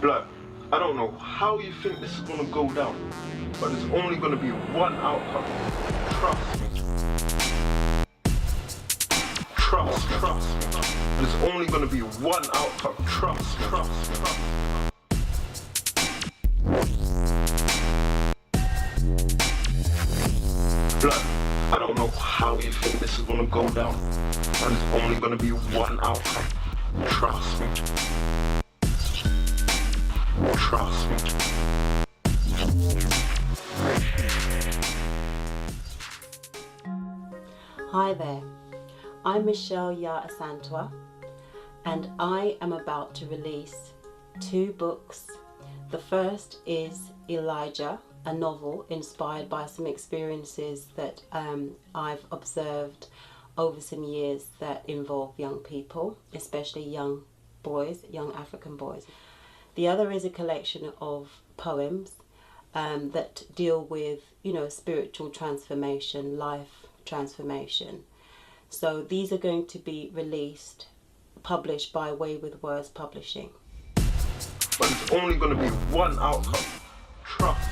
Blood, I don't know how you think this is gonna go down, but there's only gonna be one outcome. Trust me. Trust me. There's only gonna be one outcome. Trust me. Blood, I don't know how you think this is gonna go down, but there's only gonna be one outcome. Trust me. Trust me. Hi there, I'm Michelle Yaa Asantewa, and I am about to release 2 books. The first is Elijah, a novel inspired by some experiences that I've observed over some years that involve young people, especially young boys, young African boys. The other is a collection of poems that deal with, spiritual transformation, life transformation. So these are going to be published by Way Wive Wordz publishing. But it's only going to be one outcome. Trust.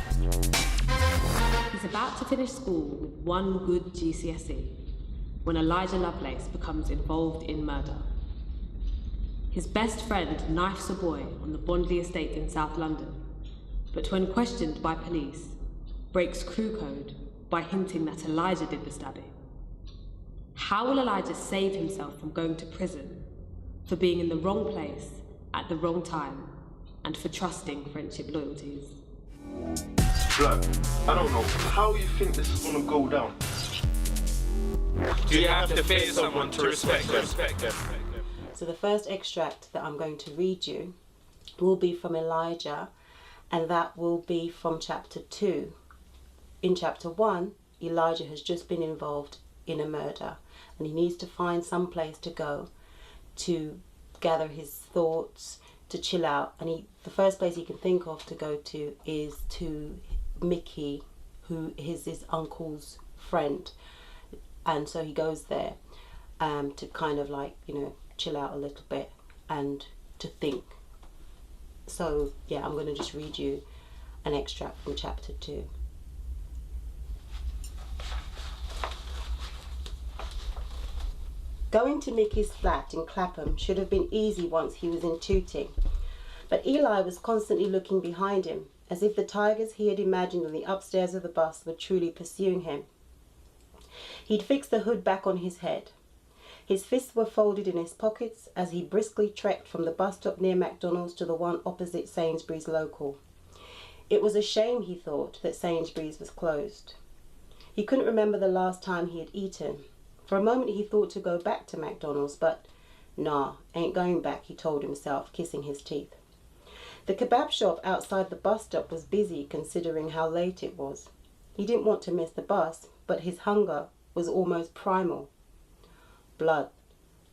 He's about to finish school with one good GCSE when Elijah Lovelace becomes involved in murder. His best friend knifes a boy on the Bondley estate in South London, but when questioned by police, breaks crew code by hinting that Elijah did the stabbing. How will Elijah save himself from going to prison for being in the wrong place at the wrong time and for trusting friendship loyalties? Blood, I don't know how you think this is going to go down. Do you have to fear someone to respect them? So the first extract that I'm going to read you will be from Elijah, and that will be from chapter 2. In chapter 1, Elijah has just been involved in a murder, and he needs to find some place to go to gather his thoughts, to chill out. And the first place he can think of to go to is to Mickey, who is his uncle's friend. And so he goes there to kind of chill out a little bit and to think. So yeah, I'm going to just read you an extract from chapter 2. Going to Mickey's flat in Clapham should have been easy once he was in Tooting, but Eli was constantly looking behind him, as if the tigers he had imagined on the upstairs of the bus were truly pursuing him. He'd fixed the hood back on his head. His fists were folded in his pockets as he briskly trekked from the bus stop near McDonald's to the one opposite Sainsbury's local. It was a shame, he thought, that Sainsbury's was closed. He couldn't remember the last time he had eaten. For a moment he thought to go back to McDonald's, but nah, ain't going back, he told himself, kissing his teeth. The kebab shop outside the bus stop was busy, considering how late it was. He didn't want to miss the bus, but his hunger was almost primal. Blood,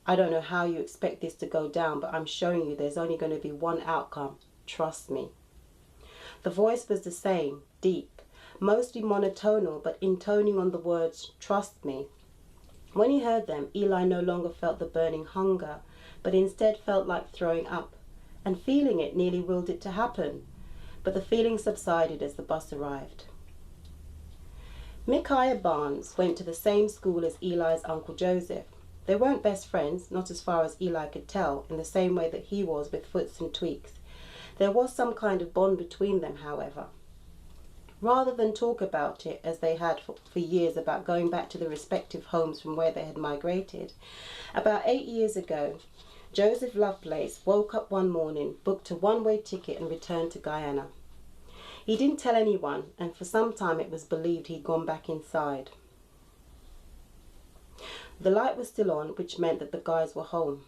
I don't know how you expect this to go down, but I'm showing you there's only going to be one outcome. Trust me. The voice was the same, deep, mostly monotonal, but intoning on the words, trust me. When he heard them, Eli no longer felt the burning hunger, but instead felt like throwing up, and feeling it nearly willed it to happen. But the feeling subsided as the bus arrived. Micaiah Barnes went to the same school as Eli's Uncle Joseph. They weren't best friends, not as far as Eli could tell, in the same way that he was with Foots and Tweaks. There was some kind of bond between them, however. Rather than talk about it, as they had for years, about going back to the respective homes from where they had migrated, about 8 years ago, Joseph Lovelace woke up one morning, booked a one-way ticket and returned to Guyana. He didn't tell anyone, and for some time it was believed he'd gone back inside. The light was still on, which meant that the guys were home.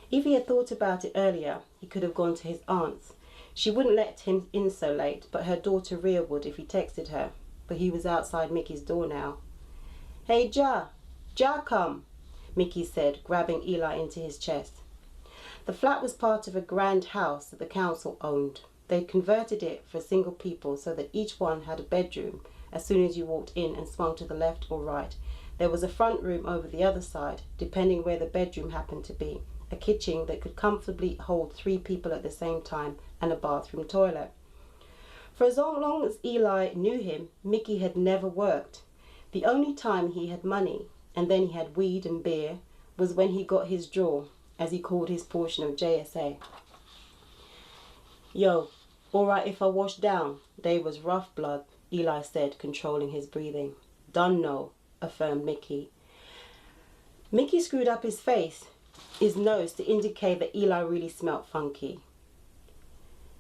If he had thought about it earlier, he could have gone to his aunt's. She wouldn't let him in so late, but her daughter Rhea would if he texted her. But he was outside Mickey's door now. "Hey, Ja, come," Mickey said, grabbing Eli into his chest. The flat was part of a grand house that the council owned. They'd converted it for single people so that each one had a bedroom as soon as you walked in and swung to the left or right. There was a front room over the other side, depending where the bedroom happened to be, a kitchen that could comfortably hold 3 people at the same time, and a bathroom toilet. For as long as Eli knew him, Mickey had never worked. The only time he had money, and then he had weed and beer, was when he got his draw, as he called his portion of JSA. Yo, alright if I wash down? They was rough blood, Eli said, controlling his breathing. Done no, affirmed Mickey. Mickey screwed up his nose to indicate that Eli really smelt funky.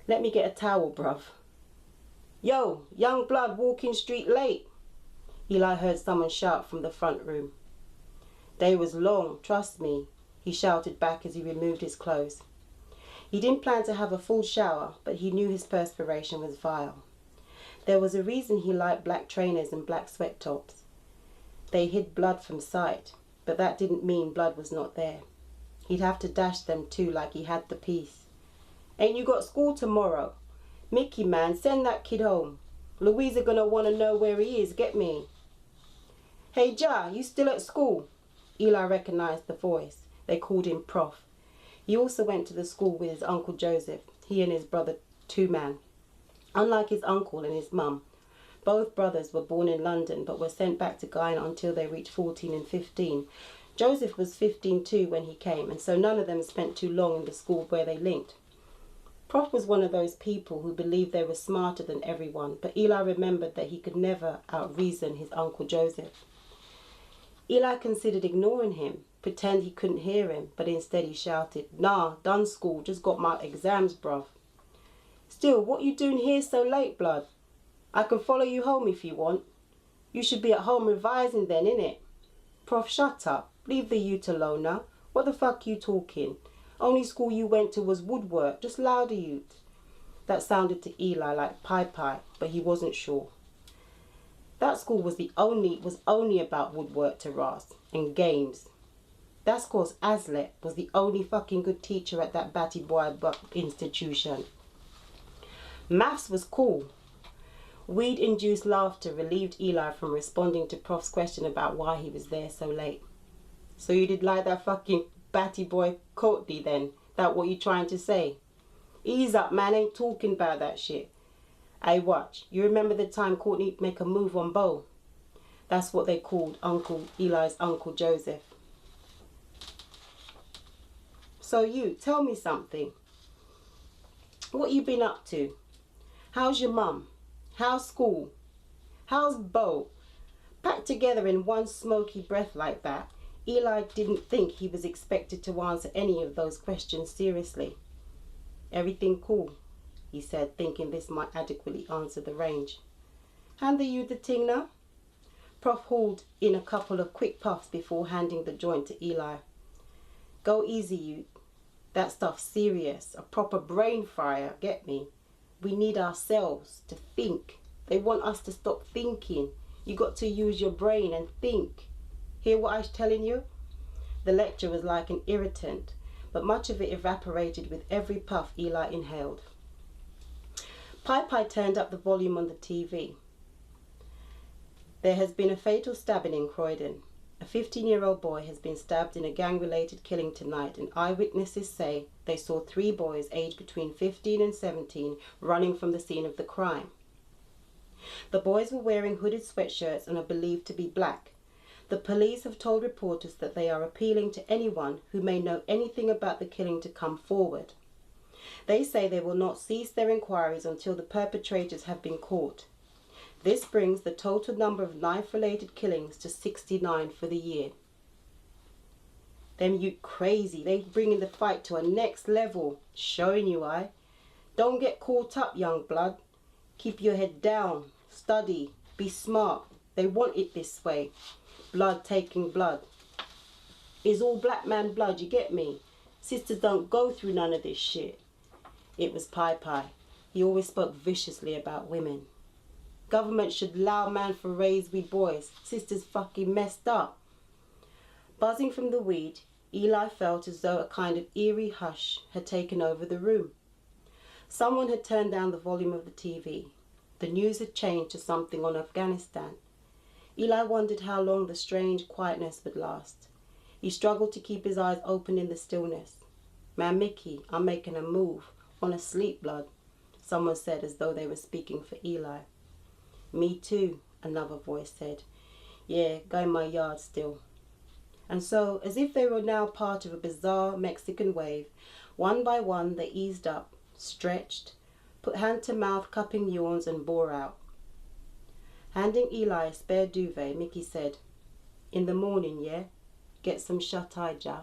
Let me get a towel, bruv. Yo, young blood walking street late. Eli heard someone shout from the front room. They was long, trust me, he shouted back as he removed his clothes. He didn't plan to have a full shower, but he knew his perspiration was vile. There was a reason he liked black trainers and black sweat tops. They hid blood from sight, but that didn't mean blood was not there. He'd have to dash them too like he had the piece. Ain't you got school tomorrow? Mickey, man, send that kid home. Louisa gonna want to know where he is, get me? Hey, Ja, you still at school? Eli recognized the voice. They called him Prof. He also went to the school with his Uncle Joseph, he and his brother Two-Man. Unlike his uncle and his mum, both brothers were born in London but were sent back to Guyana until they reached 14 and 15. Joseph was 15 too when he came, and so none of them spent too long in the school where they linked. Prof was one of those people who believed they were smarter than everyone, but Eli remembered that he could never out-reason his Uncle Joseph. Eli considered ignoring him, pretend he couldn't hear him, but instead he shouted, Nah, done school, just got my exams, bruv. Still, what you doing here so late, blood? I can follow you home if you want. You should be at home revising then, innit? Prof, shut up. Leave the youth alone now. What the fuck you talking? Only school you went to was woodwork. Just louder, youth. That sounded to Eli like pie, but he wasn't sure. That school was only about woodwork to Ross and games. That's cause Aslet was the only fucking good teacher at that batty boy institution. Maths was cool. Weed-induced laughter relieved Eli from responding to Prof's question about why he was there so late. So you did like that fucking batty boy Courtney then? That what you trying to say? Ease up, man, ain't talking about that shit. Hey, watch. You remember the time Courtney make a move on Bo? That's what they called Eli's Uncle Joseph. So you, tell me something. What you been up to? How's your mum? How's school? How's Bo? Packed together in one smoky breath like that, Eli didn't think he was expected to answer any of those questions seriously. Everything cool, he said, thinking this might adequately answer the range. Hand the you the ting now? Prof hauled in a couple of quick puffs before handing the joint to Eli. Go easy, you. That stuff's serious, a proper brain fryer, get me? We need ourselves to think. They want us to stop thinking. You got to use your brain and think. Hear what I'm telling you? The lecture was like an irritant, but much of it evaporated with every puff Eli inhaled. Pi turned up the volume on the TV. There has been a fatal stabbing in Croydon. A 15-year-old boy has been stabbed in a gang-related killing tonight, and eyewitnesses say they saw 3 boys aged between 15 and 17 running from the scene of the crime. The boys were wearing hooded sweatshirts and are believed to be black. The police have told reporters that they are appealing to anyone who may know anything about the killing to come forward. They say they will not cease their inquiries until the perpetrators have been caught. This brings the total number of knife-related killings to 69 for the year. Them you crazy, they bringing the fight to a next level. Showing you I. Don't get caught up, young blood. Keep your head down. Study. Be smart. They want it this way. Blood taking blood. It's all black man blood, you get me? Sisters don't go through none of this shit. It was Pi. He always spoke viciously about women. Government should allow man for raise we boys. Sisters fucking messed up. Buzzing from the weed, Eli felt as though a kind of eerie hush had taken over the room. Someone had turned down the volume of the TV. The news had changed to something on Afghanistan. Eli wondered how long the strange quietness would last. He struggled to keep his eyes open in the stillness. Man, Mickey, I'm making a move. On a sleep, blood, someone said as though they were speaking for Eli. Me too, another voice said. Yeah, go in my yard still. And so, as if they were now part of a bizarre Mexican wave, one by one they eased up, stretched, put hand to mouth, cupping yawns, and bore out. Handing Eli a spare duvet, Mickey said, in the morning, yeah? Get some shut-eye, Ja.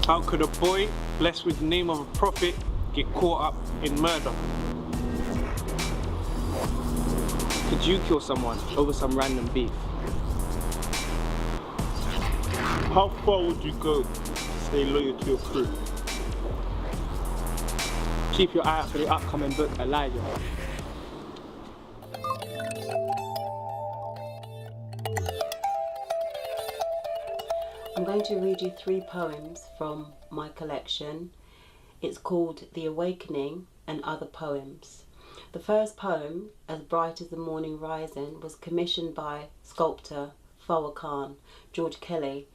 How could a boy, blessed with the name of a prophet, get caught up in murder? Could you kill someone over some random beef? How far would you go to stay loyal to your crew? Keep your eye out for the upcoming book, Elijah. I'm going to read you 3 poems from my collection. It's called The Awakening and Other Poems. The first poem, As Bright as the Morning Rising, was commissioned by sculptor Fawa Khan, George Kelly,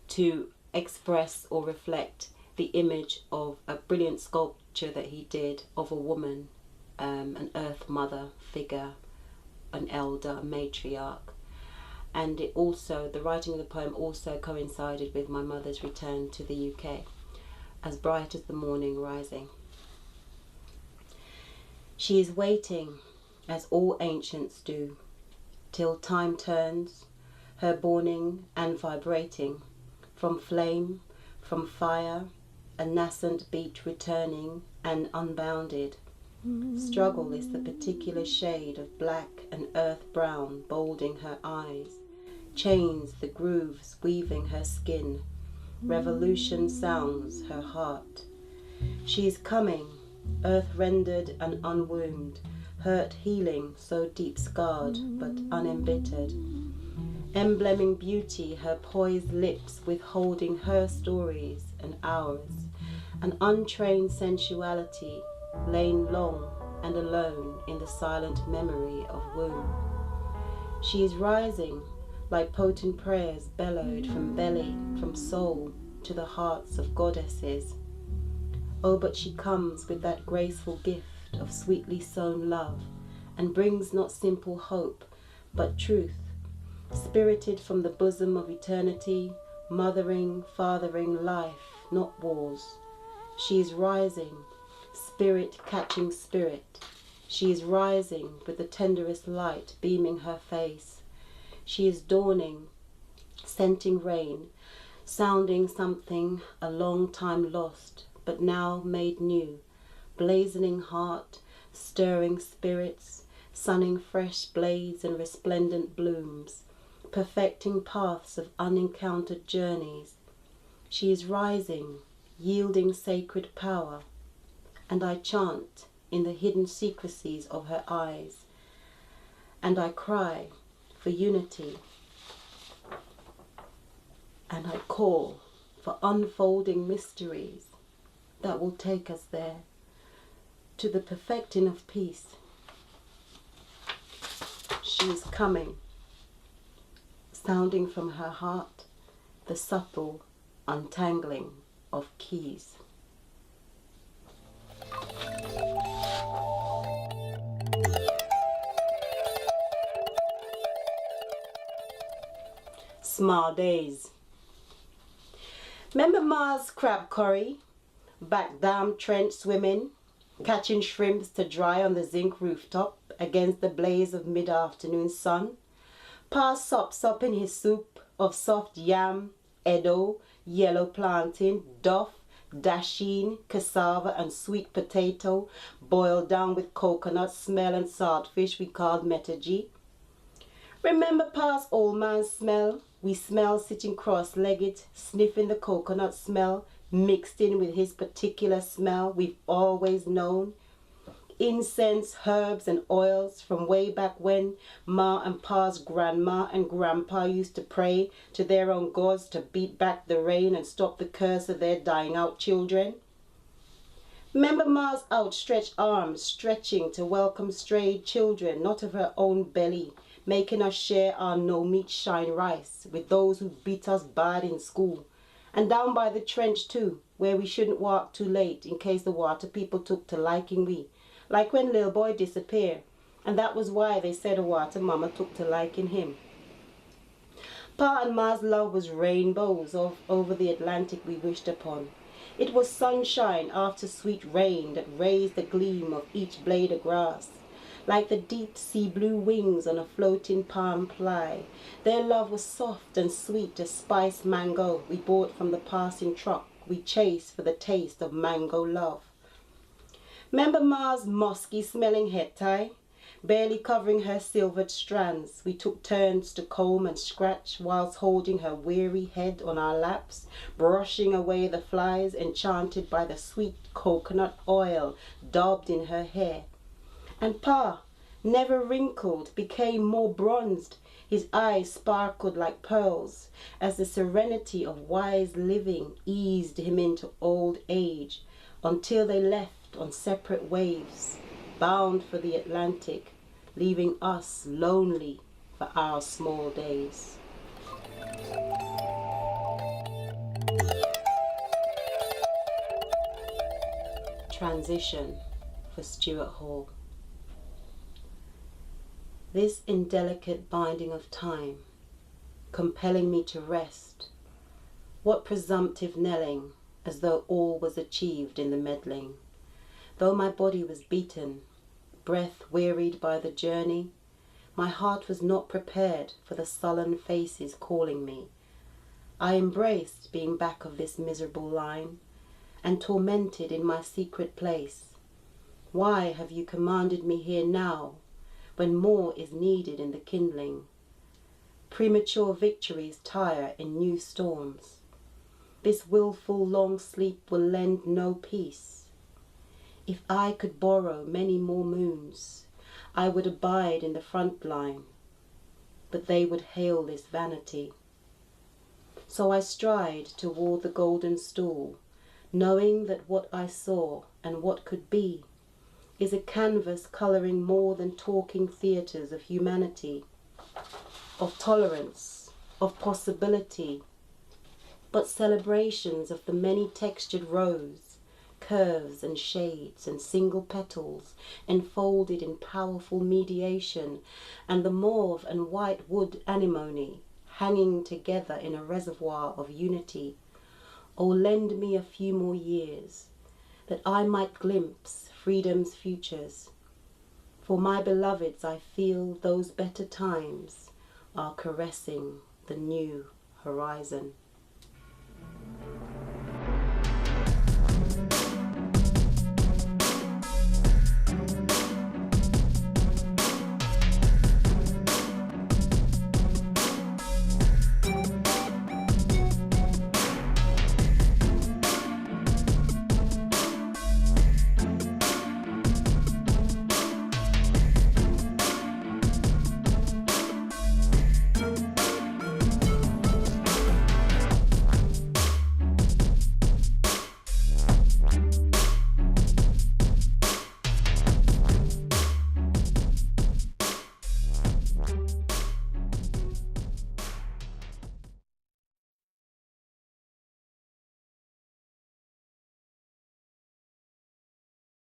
to express or reflect the image of a brilliant sculpture that he did of a woman, an earth mother figure, an elder, a matriarch. And it also, the writing of the poem also coincided with my mother's return to the UK. As bright as the morning rising. She is waiting, as all ancients do, till time turns, her borning and vibrating, from flame, from fire, a nascent beat returning and unbounded. Struggle is the particular shade of black and earth brown bolding her eyes. Chains the grooves weaving her skin. Revolution sounds her heart. She is coming, earth rendered and unwombed, hurt healing so deep scarred but unembittered. Embleming beauty, her poised lips withholding her stories and ours. An untrained sensuality, lain long and alone in the silent memory of womb. She is rising, like potent prayers bellowed from belly, from soul, to the hearts of goddesses. Oh, but she comes with that graceful gift of sweetly sown love, and brings not simple hope, but truth, spirited from the bosom of eternity, mothering, fathering life, not wars. She is rising, spirit catching spirit. She is rising with the tenderest light beaming her face. She is dawning, scenting rain, sounding something a long time lost, but now made new, blazoning heart, stirring spirits, sunning fresh blades and resplendent blooms, perfecting paths of unencountered journeys. She is rising, yielding sacred power, and I chant in the hidden secrecies of her eyes, and I cry for unity, and I call for unfolding mysteries that will take us there, to the perfecting of peace. She is coming, sounding from her heart the subtle untangling of keys. Small days. Remember Ma's crab curry? Back down trench swimming, catching shrimps to dry on the zinc rooftop against the blaze of mid-afternoon sun. Pa sops up in his soup of soft yam, edo, yellow plantain, duff, dasheen, cassava and sweet potato, boiled down with coconut smell and saltfish we called metaji. Remember Pa's old man's smell? We smell sitting cross-legged, sniffing the coconut smell, mixed in with his particular smell we've always known. Incense, herbs and oils from way back when Ma and Pa's grandma and grandpa used to pray to their own gods to beat back the rain and stop the curse of their dying out children. Remember Ma's outstretched arms stretching to welcome strayed children, not of her own belly, making us share our no-meat shine rice with those who beat us bad in school. And down by the trench too, where we shouldn't walk too late in case the water people took to liking we. Like when little boy disappeared, and that was why they said a water mama took to liking him. Pa and Ma's love was rainbows over the Atlantic we wished upon. It was sunshine after sweet rain that raised the gleam of each blade of grass. Like the deep sea blue wings on a floating palm ply, their love was soft and sweet as spiced mango we bought from the passing truck we chased for the taste of mango love. Remember Ma's musky smelling head tie? Barely covering her silvered strands, we took turns to comb and scratch whilst holding her weary head on our laps, brushing away the flies enchanted by the sweet coconut oil daubed in her hair. And Pa, never wrinkled, became more bronzed. His eyes sparkled like pearls as the serenity of wise living eased him into old age, until they left on separate waves, bound for the Atlantic, leaving us lonely for our small days. Transition for Stuart Hall. This indelicate binding of time, compelling me to rest. What presumptive knelling, as though all was achieved in the meddling. Though my body was beaten, breath wearied by the journey, my heart was not prepared for the sullen faces calling me. I embraced being back of this miserable line, and tormented in my secret place. Why have you commanded me here now, when more is needed in the kindling? Premature victories tire in new storms. This willful long sleep will lend no peace. If I could borrow many more moons, I would abide in the front line, but they would hail this vanity. So I stride toward the golden stool, knowing that what I saw and what could be is a canvas coloring more than talking theaters of humanity, of tolerance, of possibility, but celebrations of the many textured rose, curves and shades and single petals enfolded in powerful mediation, and the mauve and white wood anemone hanging together in a reservoir of unity. Oh, lend me a few more years, that I might glimpse freedom's futures. For my beloveds, I feel those better times are caressing the new horizon.